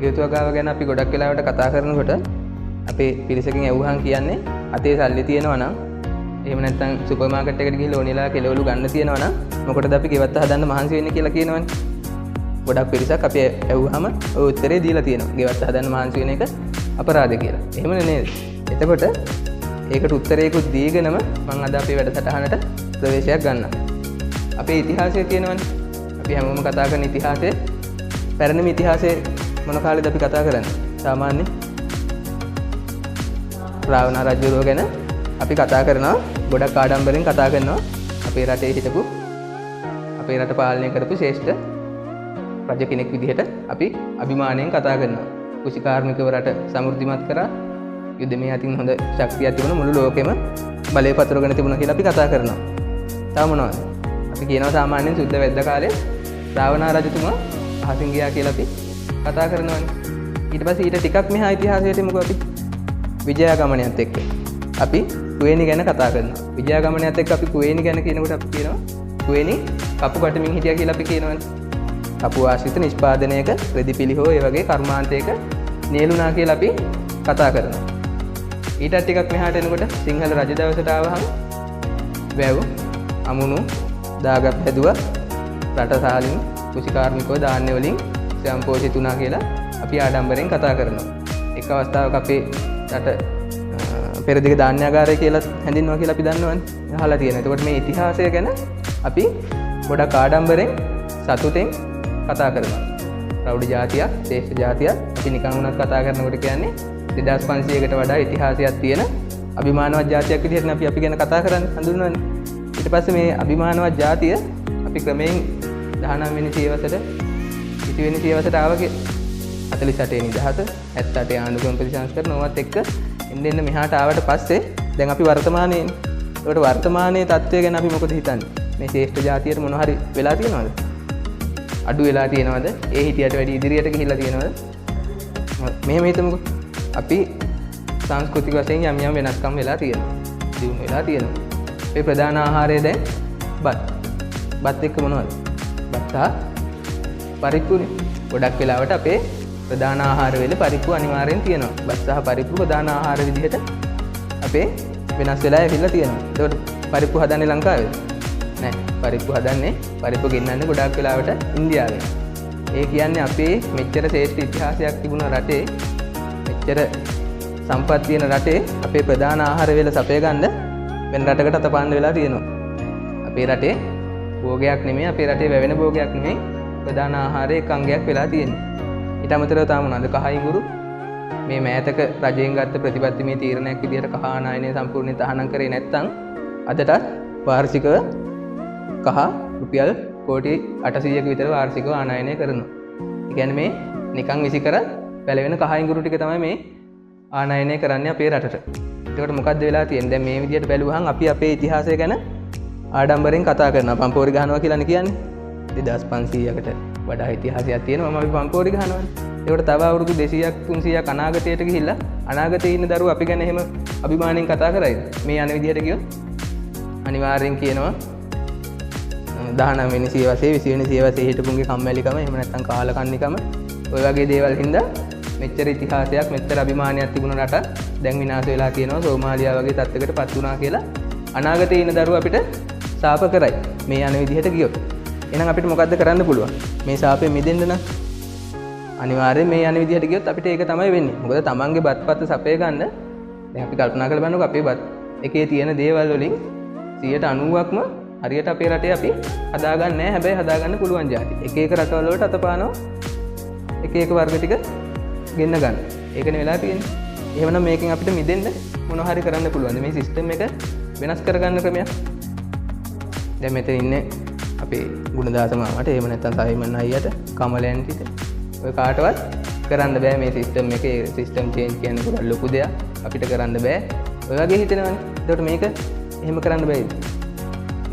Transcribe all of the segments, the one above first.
ගෙවතුවගාව ගැන අපි ගොඩක් වෙලාවට කතා කරනකොට අපේ පිරිසකින් ඇහුවහන් කියන්නේ අතේ සල්ලි තියෙනවා නම් එහෙම නැත්නම් සුපර් මාකට් එකට ගිහලා ඕනෙලා කෙලවලු ගන්න තියෙනවා නම් මොකටද අපි ගෙවත්ත හදන්න මහන්සි වෙන්නේ කියලා කියනවනේ. ගොඩක් පිරිසක් අපි ඇහුවාම ඔය උත්තරේ දීලා තියෙනවා. ගෙවත්ත හදන්න මහන්සි වෙන එක අපරාධ කියලා. එහෙමනේ නේද? එතකොට ඒකට උත්තරයකුත් දීගෙනම මම අද අපේ වැඩසටහනට ප්‍රවේශයක් ගන්නවා. අපේ ඉතිහාසය තියෙනවනේ. අපි හැමෝම කතා කරන ඉතිහාසය පැරණිම ඉතිහාසයේ මොන කාලෙද අපි කතා කරන්නේ? සාමාන්‍ය රාවණ රජුරෝ ගැන අපි කතා කරනවා. ගොඩක් ආඩම්බරෙන් කතා කරනවා. අපේ රටේ හිටපු අපේ රට පාලනය කරපු ශ්‍රේෂ්ඨ රජ කෙනෙක් විදිහට අපි අභිමාණයෙන් කතා කරනවා. කෘෂිකාර්මිකව රට සමෘද්ධිමත් කරා. යුද්ධමය අතින් හොඳ ශක්තියක් තිබුණ මුළු ලෝකෙම බලය පතුරගෙන තිබුණා කියලා අපි කතා කරනවා. තව මොනවද? අපි කියනවා සාමාන්‍යයෙන් සුද්ධ වැද්ද කාලේ රාවණ රජතුමා අහසින් ගියා කියලා අපි කතා කරනවානේ. ඊට පස්සේ ඊට ටිකක් මෙහා ඉතිහාසයට මොකද අපි විජයාගමනයත් එක්ක අපි කුවේණි ගැන කතා කරනවා. විජයාගමනයත් එක්ක අපි කුවේණි ගැන කියනකොට අපි කියනවා කුවේණි කපු කටමින් හිටියා කියලා අපි කියනවානේ. කපු ආශ්‍රිත නිෂ්පාදනයක රෙදිපිලි හෝ ඒ වගේ කර්මාන්තයක නියලුණා කියලා අපි කතා කරනවා. ඊටත් ටිකක් මෙහාට එනකොට සිංහල රජ දවසට ආවහම වැව් අමුණු දාගත් හැදුවා රට සාලින් කෘෂිකාර්මිකව ධාන්‍ය වලින් සම්පෝෂිත වුණා කියලා අපි ආඩම්බරෙන් කතා කරනවා. එක් අවස්ථාවක අපේ රට පෙරදිග ධාන්‍යාගාරය කියලා හැඳින්වුවා කියලා අපි දන්නවනේ. අහලා තියෙනවා. එතකොට මේ ඉතිහාසය ගැන අපි ගොඩක් ආඩම්බරෙන් සතුටෙන් කතා කරනවා. ප්‍රෞಢ ජාතියක්, ශ්‍රේෂ්ඨ ජාතියක් අපි නිකන් වුණත් කතා කරනකොට කියන්නේ 2500කට වඩා ඉතිහාසයක් තියෙන අභිමානවත් ජාතියක් විදිහට අපි ගැන කතා කරන්නේ හඳුන්වන්නේ. ඊට පස්සේ මේ අභිමානවත් ජාතිය අපි ක්‍රමයෙන් 19 වෙනි සියවසට 20 වෙනි සියවසට ආවගේ 48 නිදහස 78 ආණ්ඩුක්‍රම ප්‍රතිසංස්කරණ නොවත් එක්ක එන්න මෙහාට ආවට පස්සේ දැන් අපි වර්තමානයේ ඒකට වර්තමානයේ තත්ත්වය ගැන අපි මොකද හිතන්නේ? මේ ශ්‍රේෂ්ඨ ජාතියට මොන හරි වෙලා තියෙනවද? අඩු වෙලා තියෙනවද? ඒ හිටියට වැඩි ඉදිරියට ගිහිල්ලා තියෙනවද? මෙහෙම හිතමුකෝ. අපි සංස්කෘතික වශයෙන් යම් යම් වෙනස්කම් වෙලා තියෙනවා. දියුණු වෙලා තියෙනවා. මේ ප්‍රධාන ආහාරය දැන් බත් එක්ක මොනවද? බත් සහ පරිප්පුනේ. ගොඩක් වෙලාවට අපේ ප්‍රධාන ආහාර වල පරිප්පු අනිවාර්යෙන් තියෙනවා. බත් සහ පරිප්පු ප්‍රධාන ආහාර විදිහට අපේ වෙනස් වෙලා ඇවිල්ලා තියෙනවා. ඒකට පරිප්පු හදන්නේ ලංකාවේද? නෑ. පරිප්පු ගෙන්නන්නේ ගොඩක් වෙලාවට ඉන්දියාවෙන්. ඒ කියන්නේ අපේ මෙච්චර ශ්‍රේෂ්ඨ ඉතිහාසයක් තිබුණ රටේ මෙච්චර සම්පත් තියෙන රටේ අපේ ප්‍රධාන ආහාර වල සපය ගන්න වෙන රටකට අතපාන්න වෙලා තියෙනවා. අපේ රටේ භෝගයක් නෙමෙයි, අපේ රටේ වැවෙන භෝගයක් නෙමෙයි ප්‍රධාන ආහාරයේ එක අංගයක් වෙලා තියෙන්නේ. ඊට අමතරව තාම මොනවාද? කහයිඟුරු මේ මෑතක රජයෙන් ගත්ත ප්‍රතිපත්තිමය තීරණයක් විදිහට කහ ආනයනය සම්පූර්ණයෙන් තහනම් කරේ නැත්නම් අදටත් වාර්ෂිකව කහ රුපියල් කෝටි 800ක විතර වාර්ෂිකව ආනයනය කරනවා. ඒ කියන්නේ මේ නිකන් විසි කර පැලවෙන කහයිඟුරු ටික තමයි මේ ආනයනය කරන්නේ අපේ රටට. ඒකට මොකද්ද වෙලා තියෙන්නේ? දැන් මේ විදිහට බැලුවහම අපි අපේ ඉතිහාසය ගැන ආඩම්බරෙන් කතා කරනවා. පම්පෝරි ගහනවා කියලානේ කියන්නේ. 2500කට වඩා ඉතිහාසයක් තියෙනවා. අපි පම්පෝරි ගහනවානේ. ඒකට තව අවුරුදු 200ක් 300ක් අනාගතයට ගිහිල්ලා අනාගතයේ ඉන්න දරුවෝ අපි ගැන එහෙම අභිමාණයෙන් කතා කරයිද? මේ යන විදිහට ගියොත් අනිවාර්යෙන් කියනවා 19 වෙනි සියවසේ 20 වෙනි සියවසේ හිටපුන්ගේ කම්මැලිකම එහෙම නැත්නම් කාලකන්නිකම ඔය වගේ දේවල් හින්දා මෙච්චර ඉතිහාසයක් මෙච්චර අභිමානයක් තිබුණ රට දැන් විනාශ වෙලා තියෙනවා. සෝමාලියා වගේ තත්ත්වයකට පත් වුණා කියලා අනාගතයේ ඉන්න දරුවෝ අපිට සාප කරයි මේ යන විදිහට ගියොත්. එහෙනම් අපිට මොකද්ද කරන්න පුළුවන්? මේ සාපයෙන් මිදෙන්න නම් අනිවාර්යෙන් මේ යන විදිහට ගියොත් අපිට ඒක තමයි වෙන්නේ. මොකද තමන්ගේ බත්පත් සපය ගන්න දැන් අපි කල්පනා කරලා බලනකොට අපේ බත් එකේ තියෙන දේවල් වලින් 90%ක්ම හරියට අපේ රටේ අපි හදාගන්නේ නැහැ. හැබැයි හදාගන්න පුළුවන් જાති. එක එක රටවල වලට අතපානවා එක එක වර්ග ටික ගෙන්න ගන්න. ඒකනේ වෙලා තියෙන්නේ. එහෙමනම් මේකෙන් අපිට මිදෙන්න මොන හරි කරන්න පුළුවන්. මේ සිස්ටම් එක වෙනස් කරගන්න ක්‍රමයක්. දැන් මෙතන ඉන්නේ අපේ ගුණදාස මාමට එහෙම නැත්නම් සයිමන් අයියට කමලයන් කිට ඔය කාටවත් කරන්න බෑ මේ සිස්ටම් එකේ සිස්ටම් චේන්ජ් කියන්නේ ගොඩක් ලොකු දෙයක්. අපිට කරන්න බෑ. ඔය වගේ හිතෙනවනේ. ඒකට මේක එහෙම කරන්න බෑද?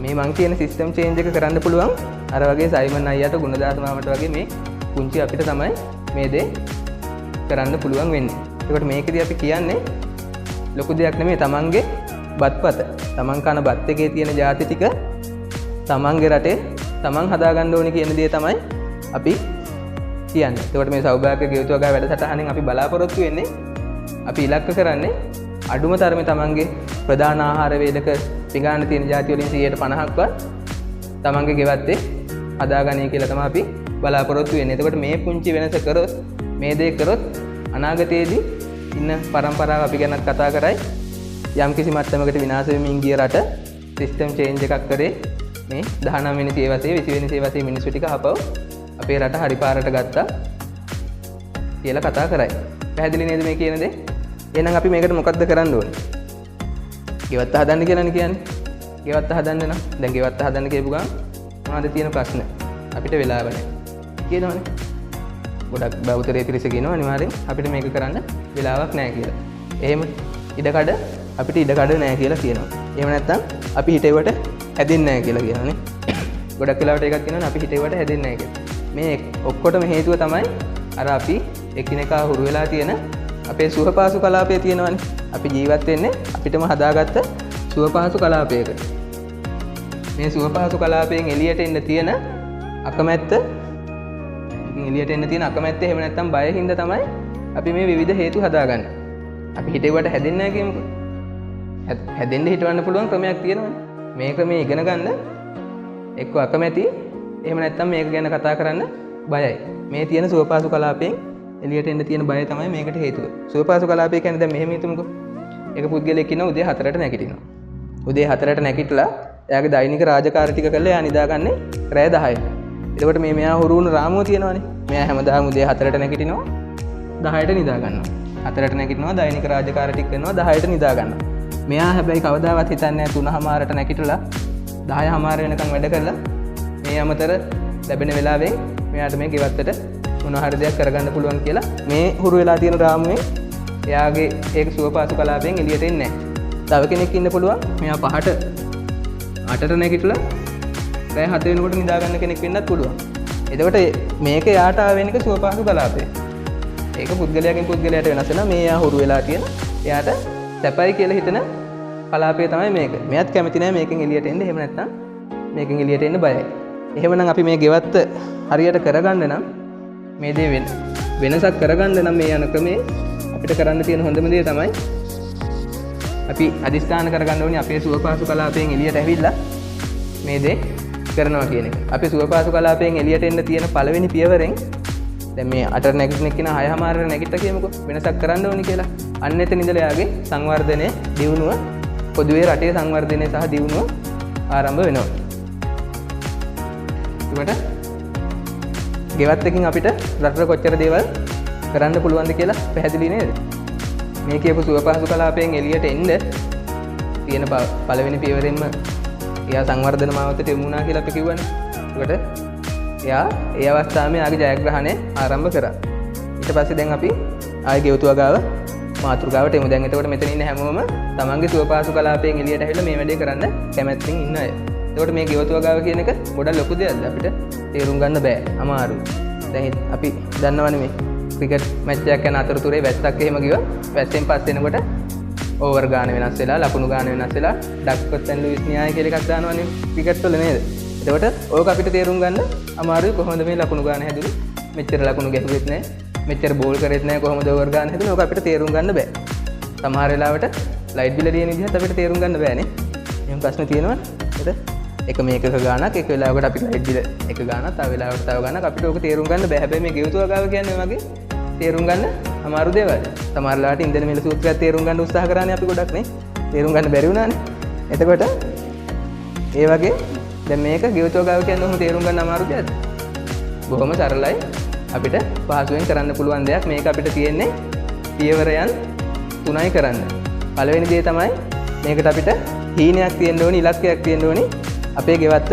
මේ මං කියන සිස්ටම් චේන්ජ් එක කරන්න පුළුවන් අර වගේ සයිමන් අයියට ගුණදාස මාමට වගේ මේ පුංචි අපිට තමයි මේ දේ කරන්න පුළුවන් වෙන්නේ. ඒකට මේකදී අපි කියන්නේ ලොකු දෙයක් නෙමෙයි. තමන්ගේ බත්පත තමන් කන බත් එකේ තියෙන ಜಾති ටික තමන්ගේ රටේ තමන් හදාගන්න ඕනේ කියන දේ තමයි අපි කියන්නේ. එතකොට මේ සෞභාග්‍ය ගෙවතු වගා වැඩසටහනෙන් අපි බලාපොරොත්තු වෙන්නේ අපි ඉලක්ක කරන්නේ අඩුම තරමේ තමන්ගේ ප්‍රධාන ආහාර වේලක පිඟාන තියෙන ಜಾති වලින් 50%ක්වත් තමන්ගේ ගෙවත්තේ හදාගන්නේ කියලා තමයි අපි බලාපොරොත්තු වෙන්නේ. එතකොට මේ පුංචි වෙනස කරොත් මේ දේ කරොත් අනාගතයේදී ඉන්න පරම්පරාව අපි ගැනත් කතා කරයි. යම් කිසි මට්ටමකට විනාශ වෙමින් ගිය රට සිස්ටම් චේන්ජ් එකක් කරේ මේ 19 වෙනි සියවසේ 20 වෙනි සියවසේ මිනිස්සු ටික ආපහු අපේ රට හරි පාරට ගත්තා කියලා කතා කරයි. පැහැදිලි නේද මේ කියන දේ? එහෙනම් අපි මේකට මොකද්ද කරන්න ඕනේ? ගෙවත්ත හදන්න කියලානේ කියන්නේ. ගෙවත්ත හදන්න නම් දැන් ගෙවත්ත හදන්න කියපු ගමන් මොනවද තියෙන ප්‍රශ්න? අපිට වෙලාව නැහැ. කියනවනේ. ගොඩක් බෞතරයේ පිරිස කියනවා අනිවාර්යෙන් අපිට මේක කරන්න වෙලාවක් නැහැ කියලා. එහෙම ඉඩකඩ අපිට ඉඩකඩ නැහැ කියලා කියනවා. එහෙම නැත්නම් අපි හිතේවට හැදෙන්නේ නැහැ කියලා කියනවානේ. ගොඩක් වෙලාවට එකක් කියනවනේ අපි හිතේවට හැදෙන්නේ නැහැ කියලා. මේ ඔක්කොටම හේතුව තමයි අර අපි එකිනෙකා හුරු වෙලා තියෙන අපේ සුවපහසු කලාපය තියෙනවානේ. අපි ජීවත් වෙන්නේ අපිටම හදාගත්ත සුවපහසු කලාපයක. මේ සුවපහසු කලාපයෙන් එළියට එන්න තියෙන අකමැත්ත එහෙම නැත්නම් බය හින්දා තමයි අපි මේ විවිධ හේතු හදාගන්නේ. අපි හිතේවට හැදෙන්නේ නැහැ කියමුකෝ. හැදෙන්න හිතවන්න පුළුවන් ක්‍රමයක් තියෙනවානේ. මේ ක්‍රමයේ ඉගෙන ගන්න එක්ක අකමැති එහෙම නැත්නම් මේක ගැන කතා කරන්න බයයි. මේ තියෙන සුවපහසු කලාපයෙන් එළියට එන්න තියෙන බය තමයි මේකට හේතුව. සුවපහසු කලාපය කියන්නේ දැන් මෙහෙම හිතමුකෝ. එක පුද්ගලයෙක් ඉන්නවා උදේ 4ට නැගිටිනවා. උදේ 4ට නැගිටලා එයාගේ දෛනික රාජකාරී ටික කරලා එයා නිදාගන්නේ රෑ 10ට. එතකොට මේ මෙයා හුරු වුණ රාමුව තියෙනවානේ. මෙයා හැමදාම උදේ 4ට නැගිටිනවා 10ට නිදා ගන්නවා. 4ට නැගිටිනවා දෛනික රාජකාරී ටික කරනවා 10ට නිදා ගන්නවා. මෙයා හැබැයි කවදාවත් හිතන්නේ නැහැ 3:00ට නැගිටලා 10:00 වෙනකන් වැඩ කරලා මේ අමතර ලැබෙන වෙලාවෙන් මෙයාට මේ ගෙවත්තට මොන හරි දෙයක් කරගන්න පුළුවන් කියලා. මේ හුරු වෙලා තියෙන රාමුවෙන් එයාගේ ඒක සුවපහසු කලාපයෙන් එළියට එන්නේ නැහැ. තව කෙනෙක් ඉන්න පුළුවන් මෙයා 8ට නැගිටලා රෑ 7 වෙනකොට නිදා ගන්න කෙනෙක් වෙන්නත් පුළුවන්. එතකොට මේක යාට ආවෙන එක සුවපහසු කලාපය. ඒක පුද්ගලයාගෙන් පුද්ගලයාට වෙනස් වෙනවා. මේ යා හුරු වෙලා තියෙන එයාට සැපයි කියලා හිතන කලාපය තමයි මේක. මෙයාත් කැමති නැහැ මේකෙන් එළියට එන්න. එහෙම නැත්නම් මේකෙන් එළියට එන්න බයයි. එහෙමනම් අපි මේ ගෙවත්ත හරියට කරගන්න නම් මේ දේ වෙනසක් කරගන්න නම් මේ යන ක්‍රමේ අපිට කරන්න තියෙන හොඳම දේ තමයි අපි අදිස්ථාන කරගන්න ඕනේ අපේ සුවපහසු කලාපයෙන් එළියට ඇවිල්ලා මේ දේ කරනවා කියන එක. අපි සුවපහසු කලාපයෙන් එළියට එන්න තියෙන පළවෙනි පියවරෙන් දැන් මේ 8ට නැගිටින කෙනා 6:00ට නැගිට්ටා කියමුකෝ වෙනසක් කරන්න ඕනේ කියලා. අන්න එතන ඉඳලා යාගේ සංවර්ධනයේ දියුණුව පොදුවේ රටේ සංවර්ධනය සහ දියුණුව ආරම්භ වෙනවා. ඒකට ගෙවත් එකකින් අපිට රටට කොච්චර දේවල් කරන්න පුළුවන්ද කියලා පැහැදිලි නේද? මේ කියපු සුවපහසු කලාපයෙන් එළියට එන්න තියෙන පළවෙනි පියවරෙන්ම එයා සංවර්ධන මාවතට යමු වුණා කියලා අපි කිව්වනේ. ඒකට එයා ඒ අවස්ථාවේ ආගේ ජයග්‍රහණය ආරම්භ කරා. ඊට පස්සේ දැන් අපි ආයේ ගෙවතු වගාව මාතෘකාවට එමු. දැන් එතකොට මෙතන ඉන්න හැමෝම තමන්ගේ සුවපහසු කලාපයෙන් එළියට ඇවිල්ලා මේ වැඩේ කරන්න කැමැත්තෙන් ඉන්න අය. එතකොට මේ ගෙවතු වගාව කියන එක ගොඩක් ලොකු දෙයක්ද අපිට තේරුම් ගන්න බෑ. අමාරුයි. දැන් අපි දන්නවනේ මේ ක්‍රිකට් මැච් එකක් යන අතරතුරේ වැස්සක් එහෙම ගියොත් වැස්සෙන් පස්සේ එනකොට ඕවර් ගාන වෙනස් වෙලා ලකුණු ගාන වෙනස් වෙලා ඩක්කොත් ඇන් ලුයිස් න්‍යාය කියලා එකක් දානවනේ ක්‍රිකට් වල නේද? එතකොට ඕක අපිට තේරුම් ගන්න අමාරුයි. කොහොමද මේ ලකුණු ගාන හැදුනේ? මෙච්චර ලකුණු ගැහුවෙත් නැහැ. මෙච්චර බෝල් කරෙත් නැහැ. කොහොමද ඕවර් ගාන හැදුනේ? ඕක අපිට තේරුම් ගන්න බෑ. සමහර වෙලාවට ලයිට් බිල දින විදිහට අපිට තේරුම් ගන්න බෑනේ. එහෙම ප්‍රශ්න තියෙනවා. එක මේකක ගානක් එක වෙලාවකට අපිට ලයිට් බිල එක ගානක් තව වෙලාවකට තව ගානක් අපිට ඕක තේරුම් ගන්න බෑ. හැබැයි මේ ගෙවතු වගාව කියන්නේ වගේ තේරුම් ගන්න අමාරු දේවල්. සමහර වෙලාවට ඉන්ධන මිල සූත්‍රයක් තේරුම් ගන්න උත්සාහ කරානේ අපි ගොඩක් නේ. තේරුම් ගන්න බැරි වුණානේ. එතකොට ඒ වගේ දැන් මේක ගෙවතු වගාව කියන්නේ ඔහොම තේරුම් ගන්න අමාරු දෙයක්ද? බොහොම සරලයි. අපිට පහසුවෙන් කරන්න පුළුවන් දෙයක්. මේක අපිට තියෙන්නේ පියවරයන් 3යි කරන්න. පළවෙනි දේ තමයි මේකට අපිට හීනයක් තියෙන්න ඕනි, ඉලක්කයක් තියෙන්න ඕනි අපේ ගෙවත්ත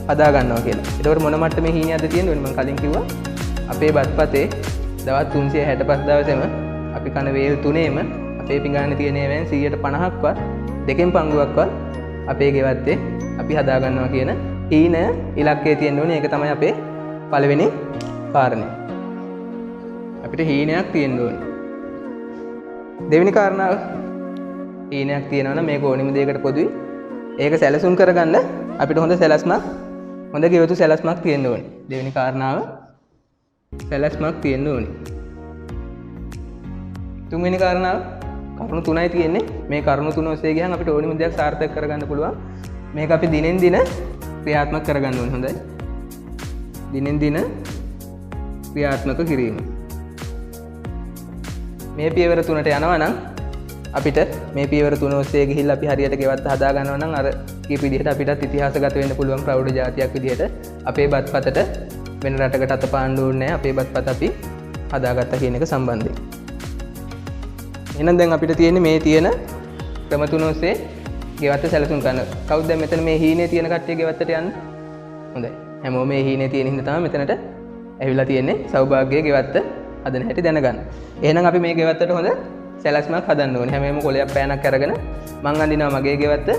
හදා ගන්නවා කියලා. ඒතකොට මොන මට්ටමේ හීනයක්ද තියෙන්නේ? මම කලින් කිව්වා අපේ බත්පතේ දවස් 365 දවසෙම අපි කන වේල් තුනේම අපේ පිඟානේ තියෙන ඒවායින් 150ක්වත් දෙකෙන් පංගුවක්වත් අපේ ගෙවත්තේ අපි හදා ගන්නවා කියන හීන ඉලක්කය තියෙන්න ඕනේ. ඒක තමයි අපේ පළවෙනි කාරණය. අපිට හීනයක් තියෙන්න ඕනේ. දෙවෙනි කාරණාව හීනයක් තියෙනවා නම් මේක ඕනිම දෙයකට පොදුයි. ඒක සැලසුම් කරගන්න අපිට හොඳ සැලැස්මක් හොඳ ගෙවතු සැලැස්මක් තියෙන්න ඕනේ. දෙවෙනි කාරණාව සැලැස්මක් තියෙන්න ඕනි. තුන්වෙනි කාරණාව කරුණු 3යි තියෙන්නේ. මේ කරුණු 3 ඔස්සේ ගියන් අපිට ඕනිම දෙයක් සාර්ථක කරගන්න පුළුවන්. මේක අපි දිනෙන් දින ක්‍රියාත්මක කරගන්න ඕනේ. හොඳයි. දිනෙන් දින ක්‍රියාත්මක කිරීම. මේ පියවර 3ට යනවා නම් අපිට මේ පියවර 3 ඔස්සේ ගිහිල්ලා අපි හරියට ගෙවත්ත හදා ගන්නවා නම් අර කීප විදිහට අපිටත් ඉතිහාසගත වෙන්න පුළුවන් ප්‍රෞಢ ජාතියක් විදිහට අපේ බත්පතට වෙන රටකට අතපාන්න ඕනේ නැහැ. අපේ බත්පත අපි හදාගත්තා කියන එක සම්බන්ධයෙන්. එහෙනම් දැන් අපිට තියෙන්නේ මේ තියෙන ක්‍රම 3 ඔස්සේ ගෙවත්ත සැලසුම් කරන. කවුද දැන් මෙතන මේ හීනේ තියෙන කට්ටිය ගෙවත්තට යන්නේ? හොඳයි. හැමෝම මේ හීනේ තියෙන හින්දා තමයි මෙතනට ඇවිල්ලා තියෙන්නේ. සෞභාග්‍යයේ ගෙවත්ත හදන හැටි දැනගන්න. එහෙනම් අපි මේ ගෙවත්තට හොඳ සැලැස්මක් හදන්න ඕනේ. හැමෝම කොලයක් පෑනක් අරගෙන මං අඳිනවා මගේ ගෙවත්ත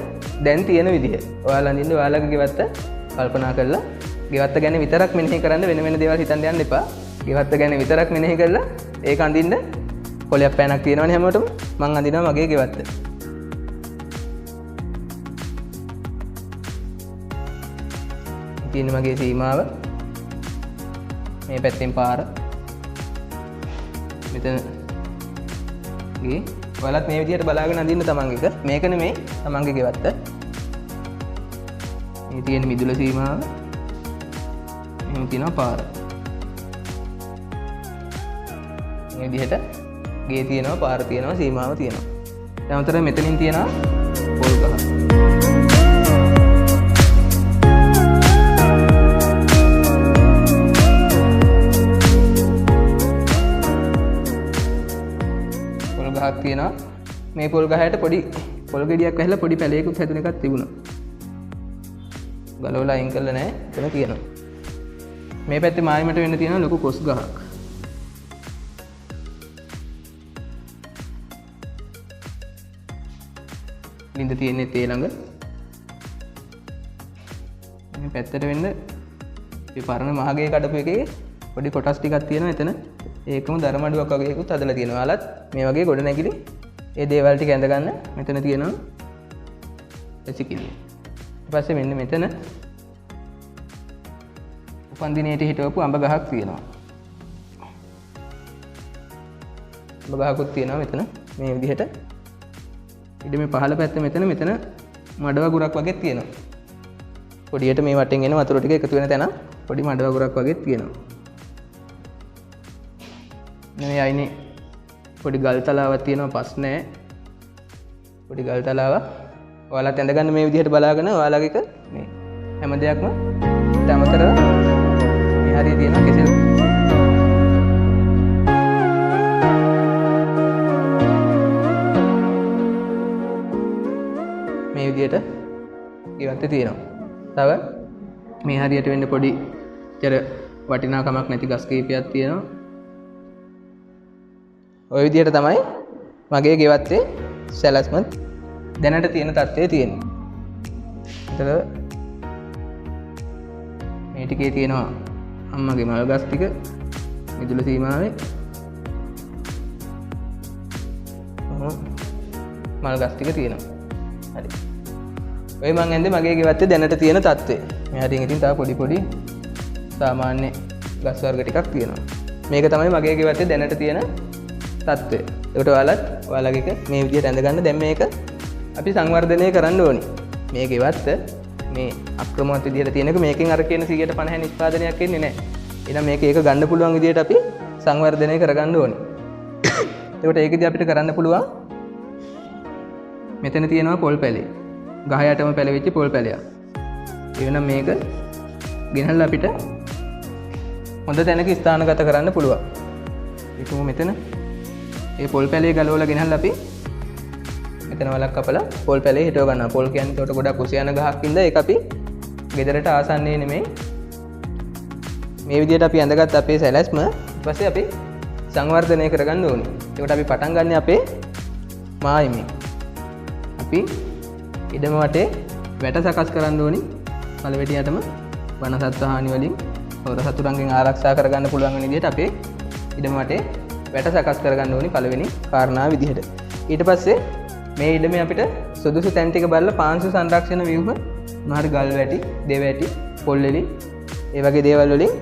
දැන් තියෙන විදිහ. ඔයාලා අඳින්න ඔයාලගේ ගෙවත්ත කල්පනා කරලා ගෙවත්ත ගැන විතරක් මෙනෙහි කරන්න වෙන වෙන දේවල් හිතන්න යන්න එපා. ගෙවත්ත ගැන විතරක් මෙනෙහි කරලා ඒක අඳින්න කොලයක් පෑනක් තියෙනවනේ හැමෝටම. මං අඳිනවා මගේ ගෙවත්ත. තියෙන මගේ සීමාව මේ පැත්තෙන් පාර මෙතන ගේ ඔයාලත් මේ විදිහට බලාගෙන අඳින්න තමන්ගේ එක. මේක නෙමෙයි තමන්ගේ ගෙවත්ත. මේ තියෙන මිදුල සීමාව මෙහෙම තියෙනවා පාර. මේ විදිහට ගේ තියෙනවා පාර තියෙනවා සීමාව තියෙනවා. දැන් උතර මෙතනින් තියෙනවා පොල් ගහ. ගහක් තියෙනවා. මේ පොල් ගහයට පොඩි පොල් ගෙඩියක් වැහලා පොඩි පැලයකුත් හැදුන එකක් තිබුණා. ගලවලා අයින් කළා නෑ. එතන තියෙනවා. මේ පැත්තේ මායිමට වෙන්න තියෙනවා ලොකු කොස් ගහක්. ලින්ද තියෙන්නේ තේ ළඟ. මේ පැත්තට වෙන්න මේ පරණ මහගේ කඩපු එකේ පොඩි කොටස් ටිකක් තියෙනවා එතන. ඒකම දරමඩුවක් වගේ එකකුත් හදලා තියෙනවා. ඔයාලත් මේ වගේ ගොඩ නැගිලි ඒ දේවල් ටික ඇඳ ගන්න. මෙතන තියෙනවා ඇසිකිලි. ඊට පස්සේ මෙන්න මෙතන උපන්දිනේට හිටවපු අඹ ගහක් තියෙනවා. අඹ ගහකුත් තියෙනවා මෙතන මේ විදිහට. ඊට මේ පහළ පැත්ත මෙතන මඩ වගුරක් වගේ තියෙනවා. පොඩියට මේ වටෙන් එන වතුර ටික එකතු වෙන තැන පොඩි මඩ වගුරක් වගේ තියෙනවා. මේ අයිනේ පොඩි ගල් තලාවක් තියෙනවා. පස් නැහැ. පොඩි ගල් තලාවක්. ඔයාලත් ඇඳගන්න මේ විදිහට බලාගෙන ඔයාලගේ එක මේ හැම දෙයක්ම තමතරව මේ හරිය තියෙනවා කෙසෙල්. මේ විදිහට ගෙවත්තේ තියෙනවා. තව මේ හරියට වෙන්න පොඩි චර වටිනාකමක් නැති ගස් කීපයක් තියෙනවා. ඔය විදිහට තමයි මගේ ගෙවත්තේ සැලැස්ම දැනට තියෙන තත්ත්වය තියෙන්නේ. එතකොට මේ ටිකේ තියෙනවා අම්මගේ මල් ගස් ටික මිදුල සීමාවේ. මල් ගස් ටික තියෙනවා. හරි. ඔය මං ඇන්දේ මගේ ගෙවත්තේ දැනට තියෙන තත්ත්වය. මේ හරියෙන් ඉතින් තව පොඩි සාමාන්‍ය ගස් වර්ග ටිකක් තියෙනවා. මේක තමයි මගේ ගෙවත්තේ දැනට තියෙන තත්ත්වය. ඒකට ඔයාලගේ එක මේ විදිහට ඇඳගන්න. දැන් මේක අපි සංවර්ධනය කරන්න ඕනි. මේ ගෙවත්ත මේ අක්‍රමවත් විදිහට තියෙන එක මේකෙන් අර කියන 150 නිෂ්පාදනයක් එන්නේ නැහැ. එහෙනම් මේක ඒක ගන්න පුළුවන් විදිහට අපි සංවර්ධනය කරගන්න ඕනි. ඒකට ඒකදී අපිට කරන්න පුළුවන් මෙතන තියෙනවා පොල් පැලේ. ගහ යටම පැලෙවිච්ච පොල් පැලයක්. එහෙනම් මේක ගෙනල්ලා අපිට හොඳ තැනක ස්ථානගත කරන්න පුළුවන්. ඒකම මෙතන ඒ පොල් පැලේ ගලවලා ගෙනල්ලා අපි මෙතන වලක් කපලා පොල් පැලේ හිටව ගන්නවා. පොල් කියන්නේ ඒකට ගොඩක් කුස යන ගහක් ඉඳලා ඒක අපි ගෙදරට ආසන්නේ නෙමෙයි. මේ විදිහට අපි ඇඳගත් අපේ සැලැස්ම ඊට පස්සේ අපි සංවර්ධනය කරගන්න ඕනේ. ඒකට අපි පටන් ගන්න අපේ මායිමේ. අපි ඉඩම වටේ වැට සකස් කරන්න ඕනි. පළවෙනියටම වනසත්ව හානි වලින් හොර සතුරන්ගෙන් ආරක්ෂා කරගන්න පුළුවන් වෙන විදිහට අපේ ඉඩම වටේ වැට සකස් කරගන්න ඕනි පළවෙනි කාරණාව විදිහට. ඊට පස්සේ මේ ඉඩමේ අපිට සුදුසු තැන් ටික බලලා පාංශු සංරක්ෂණ ව්‍යුහ මොනවාරි ගල් වැටි, දෙ වැටි, පොල් එලි ඒ වගේ දේවල් වලින්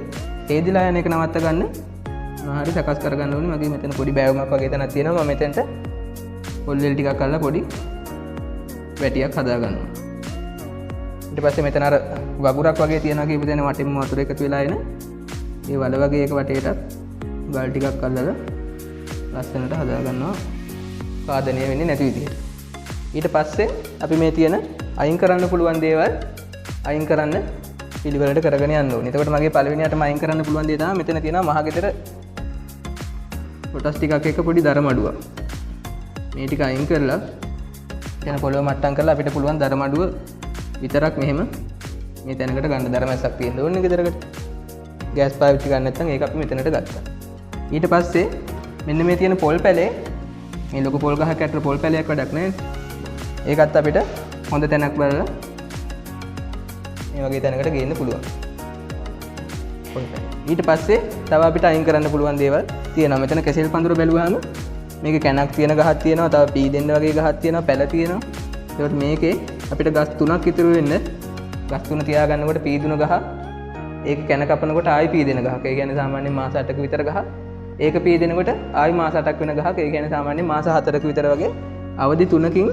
හේදිලා යන එක නවත්ත ගන්න හරි සකස් කරගන්න ඕනේ. මගේ මෙතන පොඩි බෑවුමක් වගේ තැනක් තියෙනවා. මම මෙතනට පොල් වේල් ටිකක් අල්ලලා පොඩි වැටියක් හදා ගන්නවා. ඊට පස්සේ මෙතන අර වගුරක් වගේ තියෙනවා කියපු දෙන වටින්ම වතුර එකතු වෙලා එන මේ වල වගේ එක වටේටත් ගල් ටිකක් අල්ලලා ලස්සනට හදා ගන්නවා. පාදනය වෙන්නේ නැති විදිහට. ඊට පස්සේ අපි මේ තියෙන අයින් කරන්න පුළුවන් දේවල් අයින් කරන්න පිළිවෙලට කරගෙන යන්න ඕනේ. එතකොට මගේ පළවෙනියටම අයින් කරන්න පුළුවන් දේ තමයි මෙතන තියෙනවා මහගෙදර කොටස් ටිකක් එක පොඩි දරමඩුවක්. මේ ටික අයින් කරලා යන පොළොව මට්ටම් කරලා අපිට පුළුවන් දරමඩුව විතරක් මෙහෙම මේ තැනකට ගන්න දරමැස්සක් තියෙන්න ඕනේ ගෙදරකට. ගෑස් පාවිච්චි කරන්නේ නැත්නම් ඒක අපි මෙතනට ගත්තා. ඊට පස්සේ මෙන්න මේ තියෙන පොල් පැලේ මේ ලොකු පොල් ගහක් ඇතුළේ පොල් පැලයක් වැඩක් නැහැ. ඒකත් අපිට හොඳ තැනක් බලලා මේ වගේ තැනකට ගේන්න පුළුවන්. ඊට පස්සේ තව අපිට අයින් කරන්න පුළුවන් දේවල් තියෙනවා. මෙතන කැසෙල් පඳුර බැලුවාම මේකේ කැණක් තියෙන ගහක් තියෙනවා, තව පී දෙන්න වගේ ගහක් තියෙනවා, පැල තියෙනවා. ඒකට මේකේ අපිට ගස් 3ක් ඉතුරු වෙන්න ගස් 3 තියාගන්නකොට පී දුන ගහ ඒක කැණ කපනකොට ආයි පී දෙන ගහක්. ඒ කියන්නේ සාමාන්‍යයෙන් මාස 8ක විතර ගහ. ඒක පී දෙනකොට ආයි මාස 8ක් වෙන ගහක්. ඒ කියන්නේ සාමාන්‍යයෙන් මාස 4ක විතර වගේ අවදි 3කින්